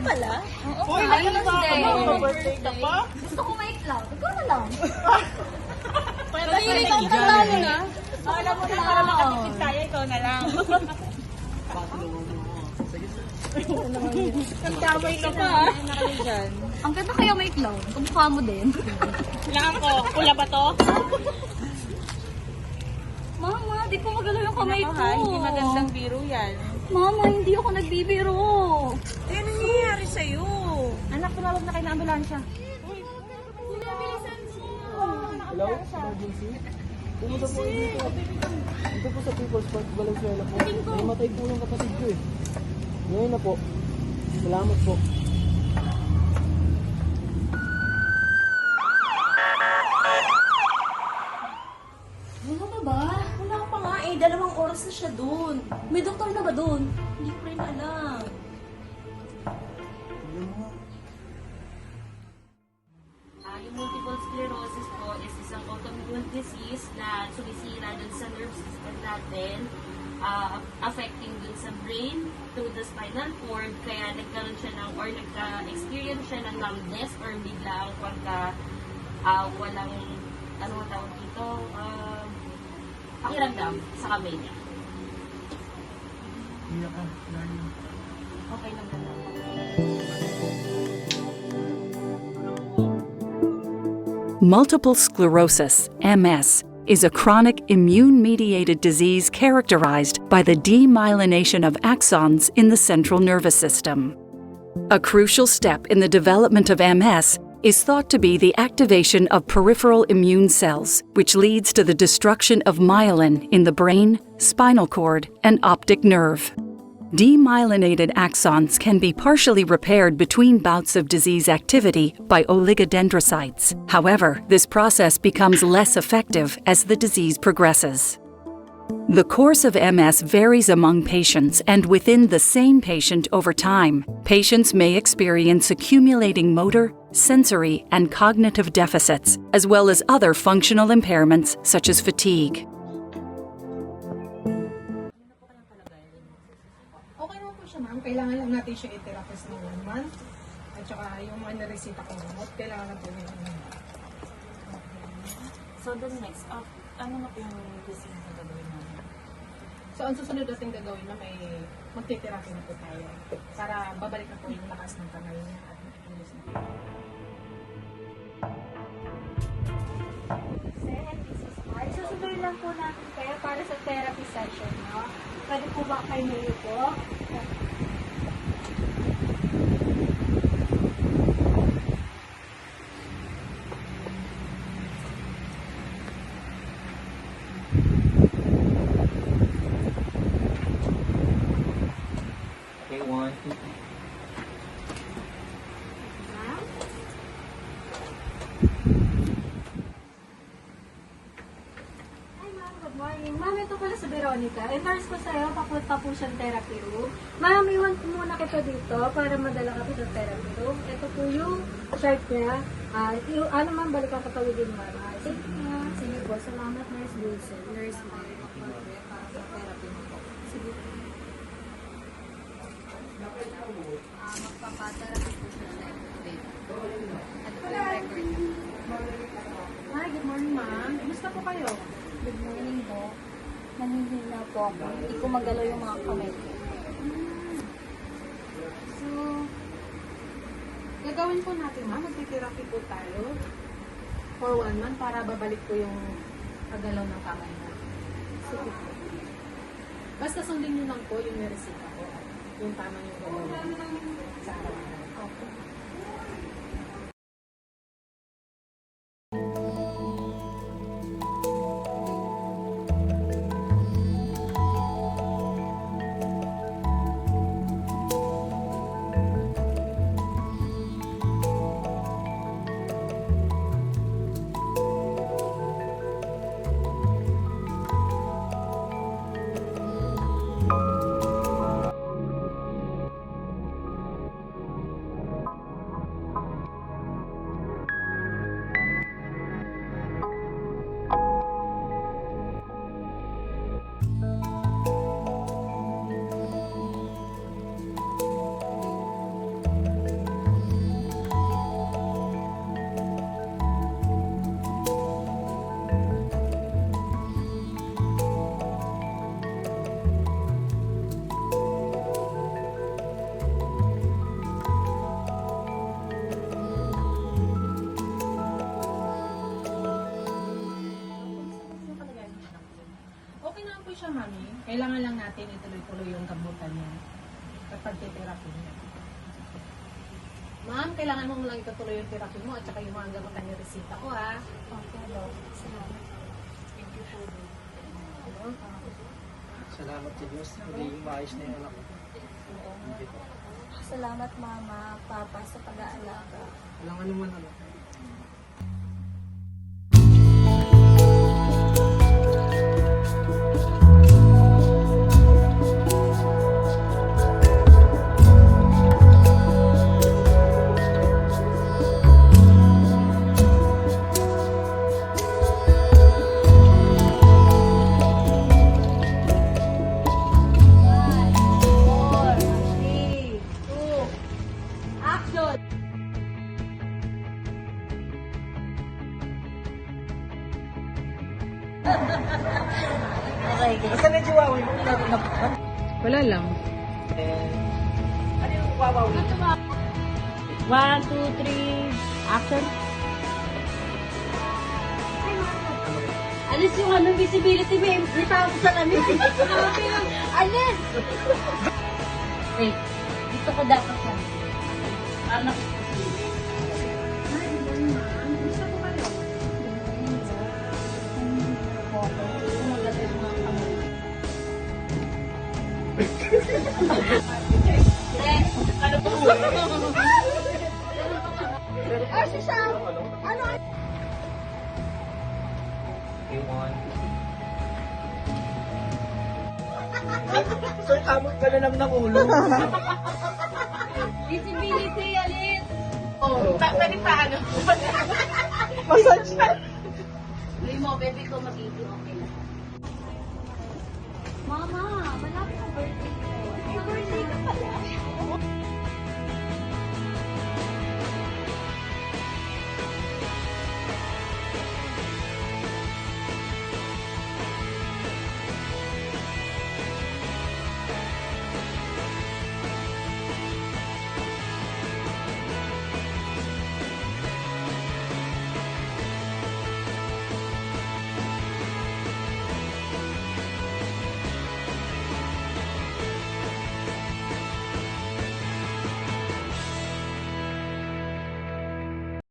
pala? Uy, birthday ka pa? Gusto ko may clown. Ikaw na lang. Pwede Ikaw na lang na. Alam mo na, para makatipid tayo, ikaw na lang. Ang damay ka pa, ha? Ang ganda kaya may clown. Kumukha mo din. Kailangan ko, pula ba to? Mama, di ko magalaw yung kamay ko. Hindi magandang biro yan. Mama, hindi ako nagbibiro. Eh, ano nangyayari sa'yo? Anak, tumawag na kayo ng ambulansya. Hello? Emergency? Pumunta po dito. Dito po sa People's Park, Valenzuela po. Namatay po yung kapatid ko eh. Ngayon na po. Salamat po. Wala pa ba? Wala pa nga eh, 2 oras na siya dun. May doktor na ba doon? Hindi ko rin alam. Yung multiple sclerosis po is isang autoimmune disease na sumisira dun sa nerve system natin, affecting dun sa brain through the spinal cord, kaya nagkaroon siya ng, or nagka-experience siya ng numbness or biglaang pagka walang, ano ang tawag dito, pakiramdam sa kamay niya. Okay lang naman. Multiple sclerosis, MS, is a chronic immune-mediated disease characterized by the demyelination of axons in the central nervous system. A crucial step in the development of MS is thought to be the activation of peripheral immune cells, which leads to the destruction of myelin in the brain, spinal cord, and optic nerve. Demyelinated axons can be partially repaired between bouts of disease activity by oligodendrocytes. However, this process becomes less effective as the disease progresses. The course of MS varies among patients and within the same patient over time. Patients may experience accumulating motor, sensory, and cognitive deficits, as well as other functional impairments such as fatigue. Okay naman po siya, ma'am. Kailangan lang natin siya i-therapist ng 1 month. At saka yung mga naresita kong gamot, kailangan na po niya. So the next, ano na po yung disease na gagawin namin? So, ang susunod natin gagawin na may magti-therapy na po tayo. Para babalik na po yung lakas ng kamay niya at makikinis na po. Susunod lang po natin kayo para sa therapy session, no? Pwede po ba kayo may po? Okay, 1, 2, 3. Hi ma'am, good morning. Ma'am, ito pala sa Veronica. I-nurse ko sa'yo, papunta po siyang therapy room. Ma'am, iwan ko muna kita dito para madala ka po sa therapy room. Ito po yung chart niya. Ano ma'am, balikan ko tawagin mo. Sige nga. Sige po, salamat Nurse Wilson. Nurse ma'am. Para sa therapy mo po. Sige po. Magpapatherapy po siya sa At po yung record. Hi, good morning, ma'am. Kumusta po kayo? Good morning po. Nanihina po ako. Hindi ko magalaw yung mga kamay ko. So, gagawin po natin, ma'am. Magti-therapy po tayo for 1 month para babalik po yung kagalaw ng kamay mo. Sige po. Basta sundin niyo lang po yung niresita ko. Yung tama yung gagawin sa araw-araw. Okay. Kailangan lang natin ituloy-tuloy yung gamutan niya kapag titherapy niya. Ma'am, kailangan mo lang itutuloy yung therapy mo at saka yung mga gamutan niya resita ko, ha? Okay, Dok. Salamat. Salamat sa Diyos. Magiging maayos na yung anak ko. Thank you po. Salamat, Mama, Papa, sa pag-aalaga. Walang ano man ano. Basta medyo wawi. Wala lang. Ano yung wawawi? 1, 2, 3, action. Alis yung ano, visibility, may tao sa lamin. Alis! Wait, dito ko dapat yan. Anak. Sir, kamot ka na ng ulo. Visibility, alis! Pwede pa ano? Massage na. Gawin mo, baby ko, magiging okay na. Mama, malapit ang birthday ko. Happy birthday ka